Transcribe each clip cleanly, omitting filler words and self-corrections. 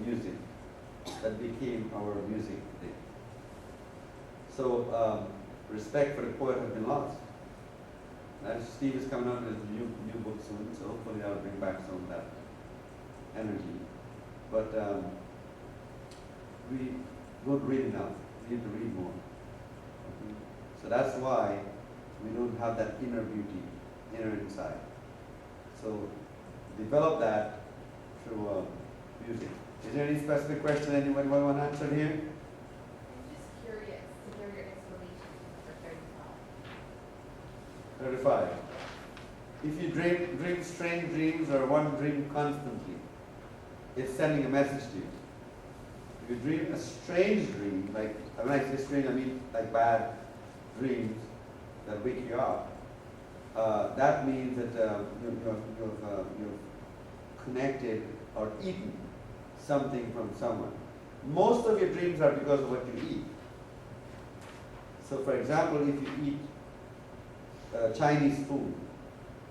music that became our music thing. So respect for the poet has been lost. And Steve is coming out with a new book soon, so hopefully that'll bring back some of that energy. But we don't read enough. We need to read more. Okay? So that's why we don't have that inner beauty, inner insight. So develop that through music. Is there any specific question anyone want to answer here? I'm just curious to hear your explanation for 35. 35. If you dream strange dreams or one dream constantly, it's sending a message to you. If you dream a strange dream, like when I say strange, I mean like bad dreams that wake you up, that means that you've connected or eaten something from someone. Most of your dreams are because of what you eat. So for example, if you eat Chinese food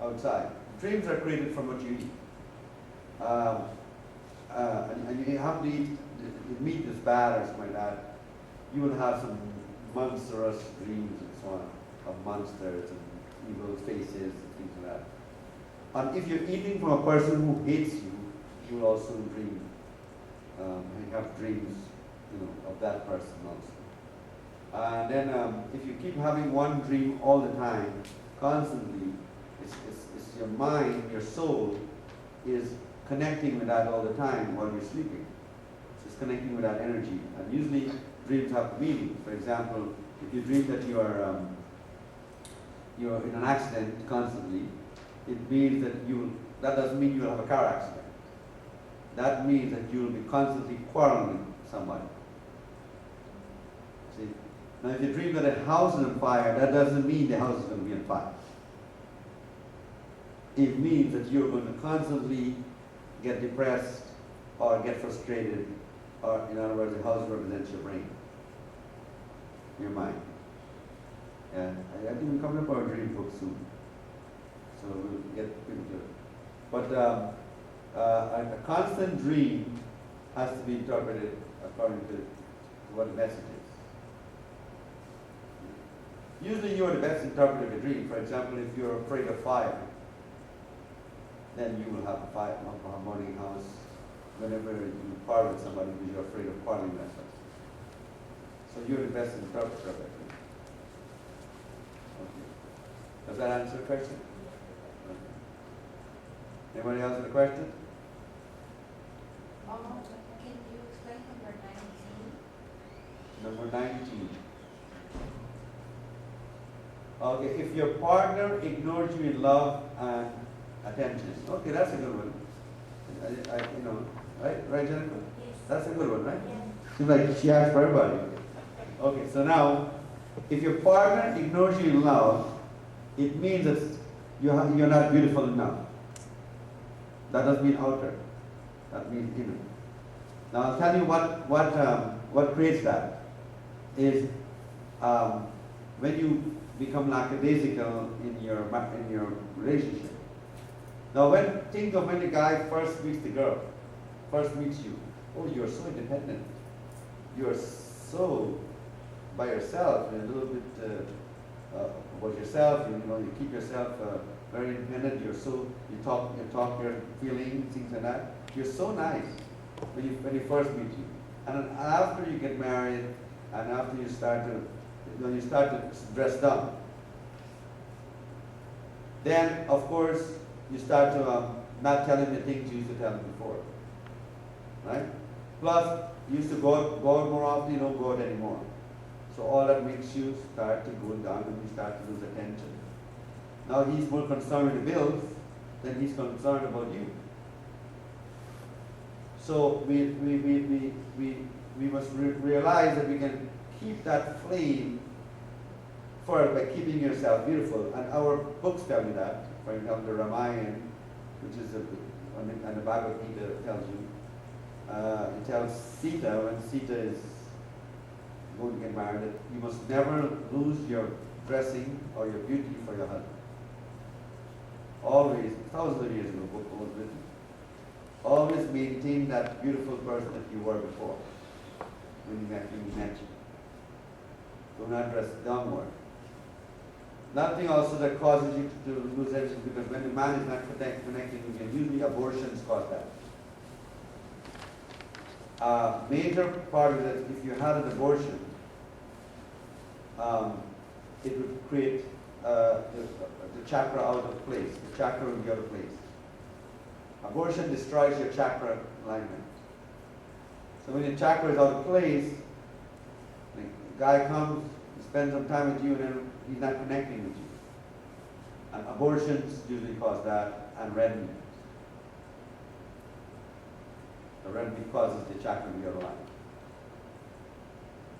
outside, dreams are created from what you eat. And you have to eat, the meat is bad or something like that, you will have some monstrous dreams and so on, of monsters and evil faces and things like that. And if you're eating from a person who hates you, you will also dream, you have dreams, of that person also. And then if you keep having one dream all the time, constantly, it's your mind, your soul is connecting with that all the time while you're sleeping. It's connecting with that energy. And usually dreams have meaning. For example, if you dream that you're in an accident constantly, it means that doesn't mean you'll have a car accident. That means that you'll be constantly quarreling with somebody. See? Now if you dream that a house is on fire, that doesn't mean the house is going to be on fire. It means that you're going to constantly get depressed or get frustrated, or in other words, the house represents your brain, your mind. And I think we're coming up with our dream book soon, so we'll get people to it. But a constant dream has to be interpreted according to what the message is. Usually you are the best interpreter of a dream. For example, if you're afraid of fire, then you will have a fire, a burning house whenever you quarrel with somebody because you're afraid of quarreling with that person. So you're the best interpreter of that dream. Okay. Does that answer the question? Okay. Anybody else with a question? Can you explain number 19? Number 19. Okay, if your partner ignores you in love and attention. Okay, that's a good one. Right, Jennifer? Yes. That's a good one, right? Yes. Seems like she asked for everybody. Okay, so now, if your partner ignores you in love, it means that you're not beautiful enough. That doesn't mean outer. That means inner. Now I'll tell you what creates that is when you become lackadaisical in your relationship. Now when the guy first meets the girl, first meets you, oh, you're so independent. You're so by yourself, and a little bit about yourself. You keep yourself very independent. You talk your feelings, things like that. You're so nice when you first meet you, and then after you get married, and after you start to dress down, then of course you start to not tell him the things you used to tell him before, right? Plus, you used to go out more often. You don't go out anymore. So all that makes you start to go down, and you start to lose attention. Now he's more concerned with the bills than he's concerned about you. So we must realize that we can keep that flame first by keeping yourself beautiful. And our books tell you that. For example, the Ramayana, which is and the Bhagavad Gita tells you. It tells Sita, when Sita is going to get married, that you must never lose your dressing or your beauty for your husband. Always, thousands of years ago, book was written. always maintain that beautiful person that you were before when you met you. Do not dress downward. Nothing also that causes you to lose everything, because when the man is not connecting with you, usually abortions cause that. Major part of it, if you had an abortion, it would create the chakra out of place. The chakra would be out of place. Abortion destroys your chakra alignment. So when your chakra is out of place, the guy comes, spends some time with you, and then he's not connecting with you. And abortions usually cause that, and red meat. The red meat causes the chakra to be out of line.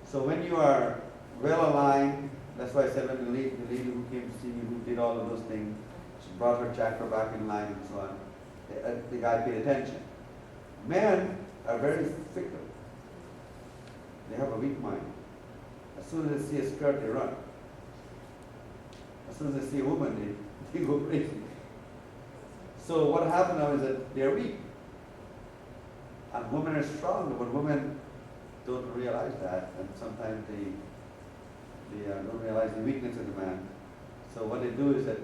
So when you are well aligned, that's why I said when the lady who came to see me, who did all of those things, she brought her chakra back in line and so on. The guy paid attention. Men are very fickle. They have a weak mind. As soon as they see a skirt, they run. As soon as they see a woman, they go crazy. So what happened now is that they're weak. And women are strong, but women don't realize that, and sometimes they don't realize the weakness of the man. So what they do is that,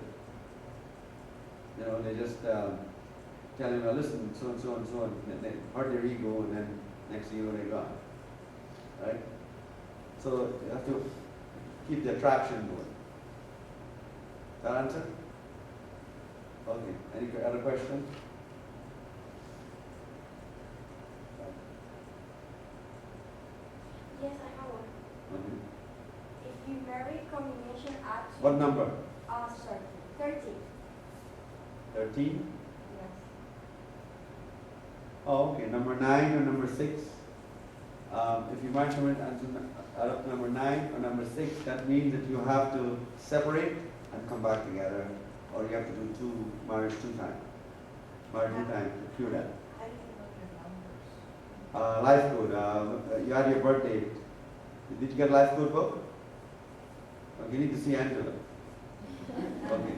they just tell him, listen, so and so and so, and they hurt their ego, and then next thing you know, they're gone. Right? So you have to keep the attraction going. That answer? Okay. Any other question? Yes, I have one. Okay. If you marry combination at What number? sorry, 30. 13? Yes. Oh, okay. Number 9 or number 6? If you marry someone out of number 9 or number 6, that means that you have to separate and come back together, or you have to do marriage 2 times. Marriage 2 times to cure that. How do you know your numbers? Life code. You had your birthday. Did you get life code book? Okay, you need to see Angela. Okay.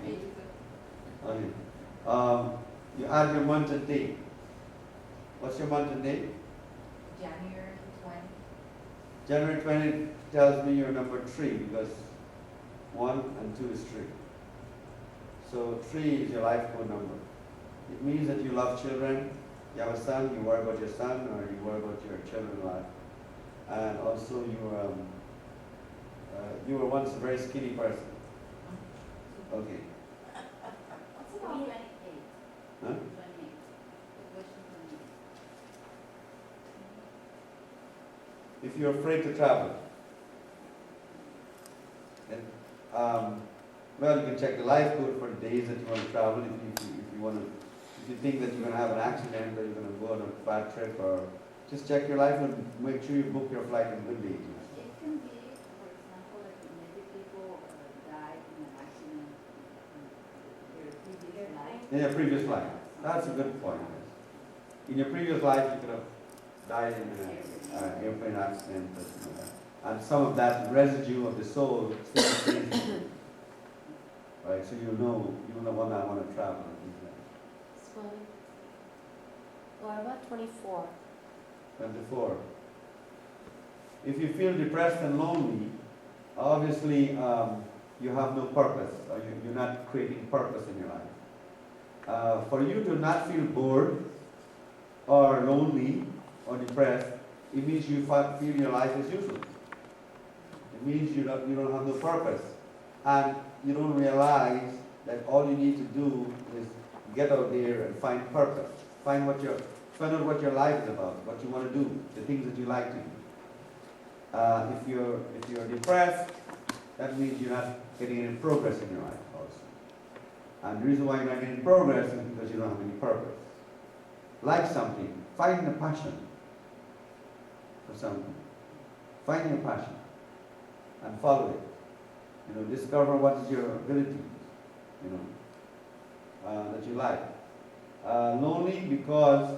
Okay. You add your month and date. What's your month and date? January 20. January 20 tells me you're number 3, because 1 and 2 is 3. So 3 is your life code number. It means that you love children. You have a son, you worry about your son, or you worry about your children's life. And also you were once a very skinny person. Okay. What's about 28? Huh? 28. Question 28. If you're afraid to travel, then, well, you can check the life code for the days that you want to travel. If you think that you're going to have an accident, or you're going to go on a bad trip, or just check your life and make sure you book your flight on good days. It can be, for example, like maybe people died in an accident in their previous life. In your previous life. That's a good point. Yes. In your previous life, you could have died in an airplane accident or something like that. And some of that residue of the soul still stays in you. Right? So you know when I want to travel. Swami. What about 24? 24. If you feel depressed and lonely, obviously you have no purpose, or you're not creating purpose in your life. For you to not feel bored or lonely or depressed, it means you feel your life is useless. It means you don't have no purpose, and you don't realize that all you need to do is get out there and find purpose. Find out what your life is about, what you want to do, the things that you like to do. If you're depressed, that means you're not getting any progress in your life also. And the reason why you're not getting progress is because you don't have any purpose. Like something, find a passion for something. Find your passion and follow it. Discover what is your ability, that you like. Lonely because,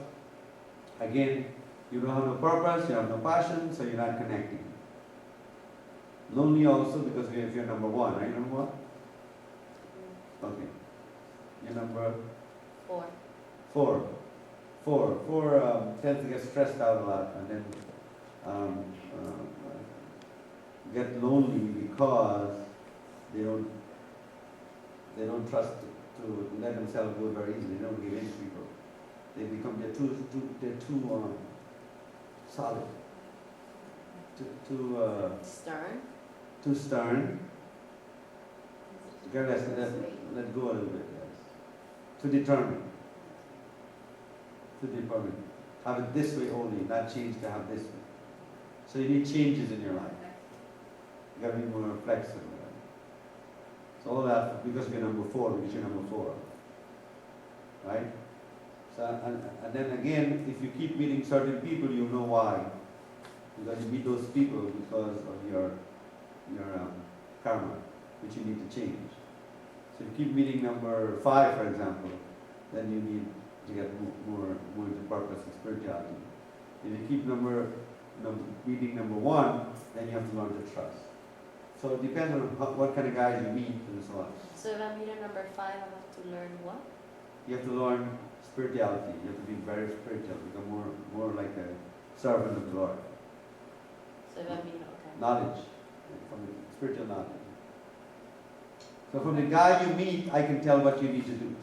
again, you don't have no purpose, you have no passion, so you're not connecting. Lonely also because if you're number 1, are you number 1? Okay. You're number 4. 4. Four tends to get stressed out a lot and then um, get lonely because they don't trust to let themselves go very easily. They don't give in to people. They're too solid, Stern. too stern. You gotta let go a little bit, yes. Too determined. Too determined. Have it this way only, not change to have this way. So you need changes in your life. You gotta be more flexible. So all that because you're number 4, because you're number 4. Right? So and then again, if you keep meeting certain people, you know why. Because you meet those people because of your karma, which you need to change. So if you keep meeting number 5, for example, then you need to get more into purpose and spirituality. If you keep meeting number 1, then you have to learn to trust. So it depends on what kind of guys you meet and so on. So if I'm meeting number 5, I have to learn what? You have to learn spirituality. You have to be very spiritual, become more like a servant of the Lord. So if I'm meeting, okay. Knowledge, from the spiritual knowledge. So from the guy you meet, I can tell what you need to do.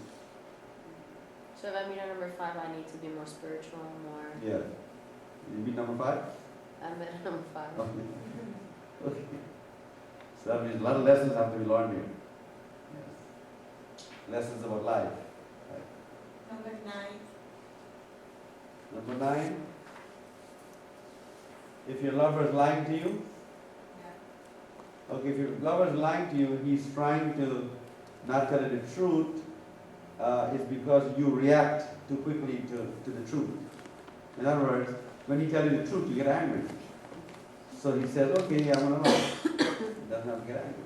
So if I'm meeting number 5, I need to be more spiritual, more. Yeah. You meet number 5? I'm at number 5. Okay. So that means a lot of lessons have to be learned here. Yes. Lessons about life. Right. Number 9. Number 9. If your lover is lying to you, okay, if your lover is lying to you, he's trying to not tell you the truth, it's because you react too quickly to the truth. In other words, when he tells you the truth, you get angry. So he says, okay, I'm going to lie. He doesn't have to get angry.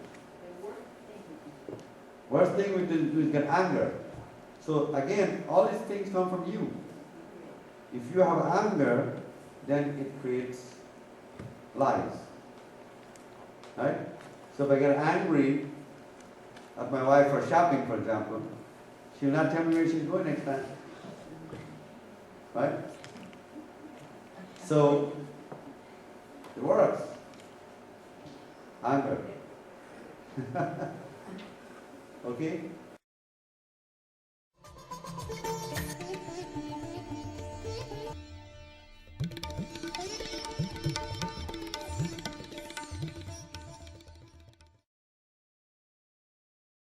Worst thing we do is get anger. So again, all these things come from you. If you have anger, then it creates lies. Right? So if I get angry at my wife for shopping, for example, she will not tell me where she's going next time. Right? So it works. Anger. Okay?